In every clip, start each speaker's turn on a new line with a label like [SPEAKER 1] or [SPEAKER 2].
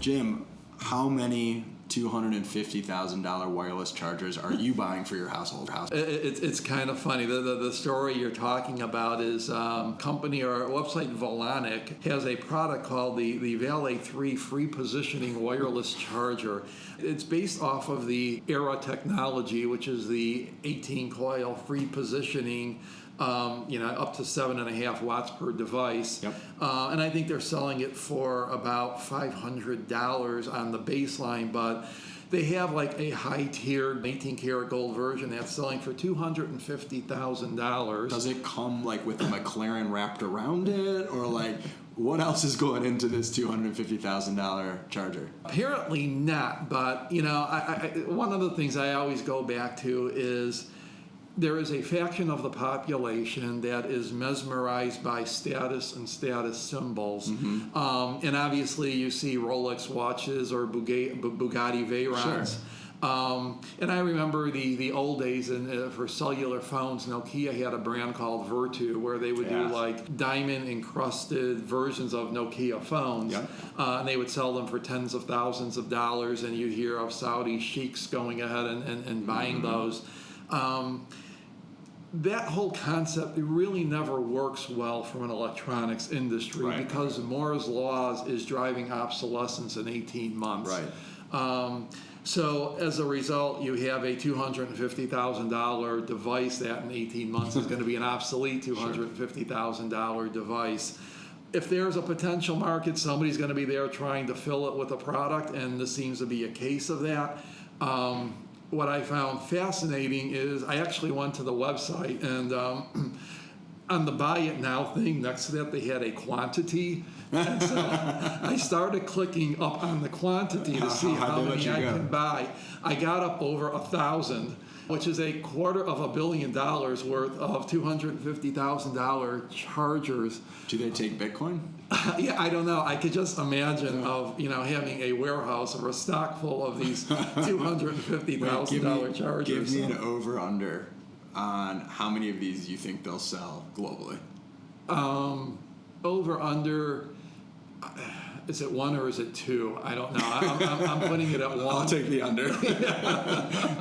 [SPEAKER 1] Jim, how many $250,000 wireless chargers are you buying for your household?
[SPEAKER 2] It's kind of funny. The story you're talking about is company or website Volonic has a product called the Valet 3 free positioning wireless charger. It's based off of the Era technology, which is the 18 coil free positioning, up to 7.5 watts per device.
[SPEAKER 1] Yep.
[SPEAKER 2] And I think they're selling it for about $500 on the baseline, but they have like a high-tiered 18-karat gold version that's selling for $250,000.
[SPEAKER 1] Does it come like with a McLaren wrapped around it, or like what else is going into this $250,000 charger?
[SPEAKER 2] Apparently not, but one of the things I always go back to is there is a faction of the population that is mesmerized by status and status symbols. Mm-hmm. And obviously you see Rolex watches or Bugatti Veyrons.
[SPEAKER 1] Sure.
[SPEAKER 2] And I remember the old days for cellular phones. Nokia had a brand called Vertu where they would do like diamond encrusted versions of Nokia phones.
[SPEAKER 1] Yep.
[SPEAKER 2] And they would sell them for tens of thousands of dollars, and you'd hear of Saudi sheiks going ahead and buying those. That whole concept really never works well from an electronics industry because Moore's Law is driving obsolescence in 18 months.
[SPEAKER 1] Right.
[SPEAKER 2] So as a result, you have a $250,000 device that in 18 months is going to be an obsolete $250,000 device. If there's a potential market, somebody's going to be there trying to fill it with a product, and this seems to be a case of that. What I found fascinating is I actually went to the website, and on the buy it now thing next to that they had a quantity. And so I started clicking up on the quantity to see how many I can buy. I got up over 1,000, which is $250 million worth of $250,000 chargers.
[SPEAKER 1] Do they take Bitcoin?
[SPEAKER 2] Yeah, I don't know. I could just imagine of having a warehouse or a stock full of these $250,000 chargers.
[SPEAKER 1] Give me an over/under on how many of these you think they'll sell globally.
[SPEAKER 2] Over/under. Is it 1 or is it 2? I don't know. I'm putting it at 1.
[SPEAKER 1] I'll take the under.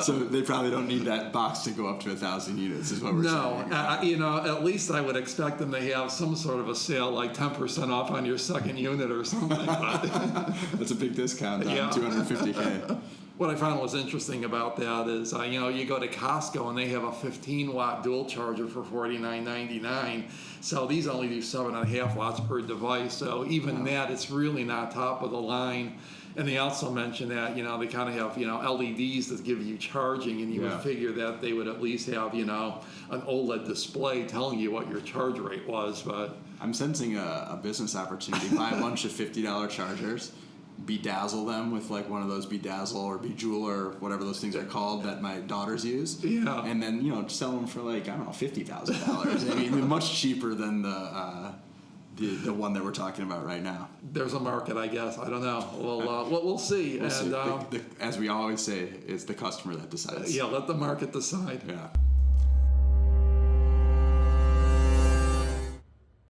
[SPEAKER 1] So they probably don't need that box to go up to 1,000 units, is what we're saying.
[SPEAKER 2] No, at least I would expect them to have some sort of a sale, like 10% off on your second unit or something.
[SPEAKER 1] That's a big discount on $250K.
[SPEAKER 2] What I found was interesting about that is, you go to Costco and they have a 15-watt dual charger for $49.99. So these only do 7.5 watts per device. So even that, it's really not top of the line. And they also mentioned that, they kind of have, LEDs that give you charging, and you would figure that they would at least have, an OLED display telling you what your charge rate was. But
[SPEAKER 1] I'm sensing a business opportunity. Buy a bunch of $50 chargers, bedazzle them with like one of those Bedazzle or Bejewel or whatever those things are called that my daughters use. Yeah. And then, sell them for like, I don't know, $50,000. I mean, much cheaper than the one that we're talking about right now.
[SPEAKER 2] There's a market, I guess. I don't know. We'll see.
[SPEAKER 1] We'll see. As we always say, it's the customer that decides.
[SPEAKER 2] Let the market decide.
[SPEAKER 1] Yeah.